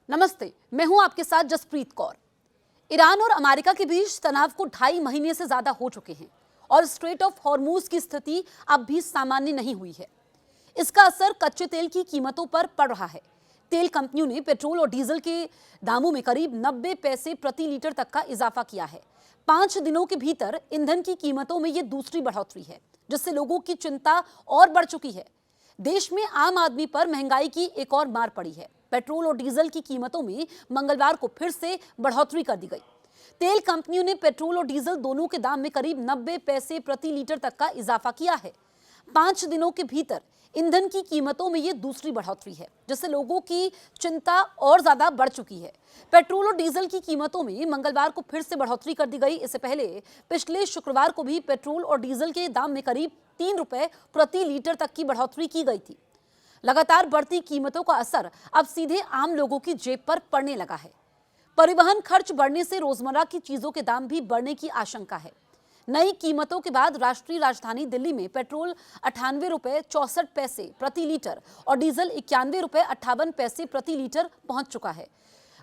नमस्ते, मैं हूं आपके साथ जसप्रीत कौर। ईरान और अमेरिका के बीच तनाव को 2.5 महीने से ज्यादा हो चुके हैं और स्ट्रेट ऑफ हॉर्मूज की स्थिति अब भी सामान्य नहीं हुई है। इसका असर कच्चे तेल की कीमतों पर पड़ रहा है। तेल कंपनियों ने पेट्रोल और डीजल के दामों में करीब 90 पैसे प्रति लीटर तक का इजाफा किया है। 5 दिनों के भीतर ईंधन की कीमतों में यह दूसरी बढ़ोतरी है, जिससे लोगों की चिंता और बढ़ चुकी है। देश में आम आदमी पर महंगाई की एक और मार पड़ी है। पेट्रोल और डीजल की कीमतों में मंगलवार को फिर से बढ़ोतरी कर दी गई। तेल कंपनियों ने पेट्रोल और डीजल दोनों के दाम में करीब 90 पैसे प्रति लीटर तक का इजाफा किया है। 5 दिनों के भीतर ईंधन की कीमतों में यह दूसरी बढ़ोतरी है, जिससे लोगों की चिंता और ज्यादा बढ़ चुकी है। पेट्रोल और डीजल की कीमतों में मंगलवार को फिर से बढ़ोतरी कर दी गई। इससे पहले पिछले शुक्रवार को भी पेट्रोल और डीजल के दाम में करीब 3 रुपए प्रति लीटर तक की बढ़ोतरी की गई थी। लगातार बढ़ती कीमतों का असर अब सीधे आम लोगों की जेब पर पड़ने लगा है। परिवहन खर्च बढ़ने से रोजमर्रा की चीजों के दाम भी बढ़ने की आशंका है। नई कीमतों के बाद राष्ट्रीय राजधानी दिल्ली में पेट्रोल 98 रुपए 64 पैसे प्रति लीटर और डीजल 91 रुपए 58 पैसे प्रति लीटर पहुंच चुका है।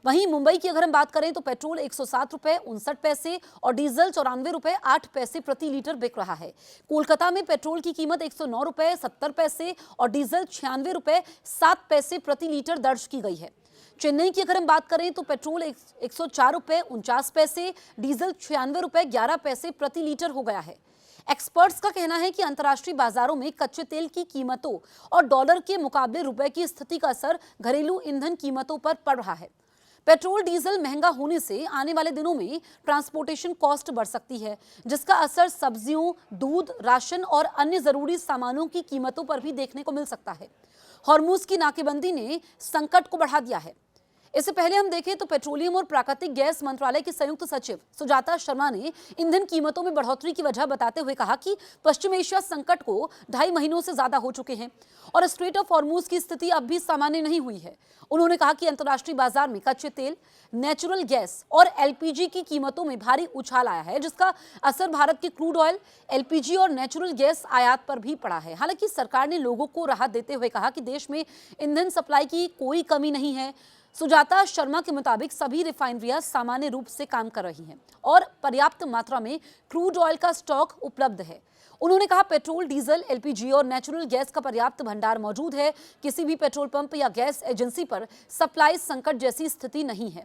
वहीं मुंबई की अगर हम बात करें तो पेट्रोल 107 रुपए 59 पैसे और डीजल 94 रुपए 8 पैसे प्रति लीटर बिक रहा है। कोलकाता में पेट्रोल की कीमत 109 रुपए 70 पैसे और डीजल 96 रुपए 7 पैसे प्रति लीटर दर्ज की गई है। चेन्नई की अगर हम बात करें तो पेट्रोल 104 रुपए 49 पैसे, डीजल 96 रुपए 11 पैसे प्रति लीटर हो गया है। एक्सपर्ट्स का कहना है कि अंतर्राष्ट्रीय बाजारों में कच्चे तेल की कीमतों और डॉलर के मुकाबले रुपए की स्थिति का असर घरेलू ईंधन कीमतों पर पड़ रहा है। पेट्रोल डीजल महंगा होने से आने वाले दिनों में ट्रांसपोर्टेशन कॉस्ट बढ़ सकती है, जिसका असर सब्जियों, दूध, राशन और अन्य जरूरी सामानों की कीमतों पर भी देखने को मिल सकता है। हॉर्मूज की नाकेबंदी ने संकट को बढ़ा दिया है। इससे पहले हम देखें तो पेट्रोलियम और प्राकृतिक गैस मंत्रालय की संयुक्त सचिव सुजाता शर्मा ने ईंधन कीमतों में बढ़ोतरी की वजह बताते हुए कहा कि पश्चिम एशिया संकट को 2.5 महीनों से ज्यादा हो चुके हैं और स्ट्रेट ऑफ हॉर्मूज की स्थिति अब भी सामान्य नहीं हुई है। उन्होंने कहा कि अंतर्राष्ट्रीय बाजार में कच्चे तेल, नेचुरल गैस और एलपीजी की कीमतों में भारी उछाल आया है, जिसका असर भारत के क्रूड ऑयल, एलपीजी और नेचुरल गैस आयात पर भी पड़ा है। हालांकि सरकार ने लोगों को राहत देते हुए कहा कि देश में ईंधन सप्लाई की कोई कमी नहीं है। सुजाता शर्मा के मुताबिक सभी रिफाइनरियां सामान्य रूप से काम कर रही हैं और पर्याप्त मात्रा में क्रूड ऑयल का स्टॉक उपलब्ध है। उन्होंने कहा पेट्रोल, डीजल, एलपीजी और नेचुरल गैस का पर्याप्त भंडार मौजूद है। किसी भी पेट्रोल पंप या गैस एजेंसी पर सप्लाई संकट जैसी स्थिति नहीं है।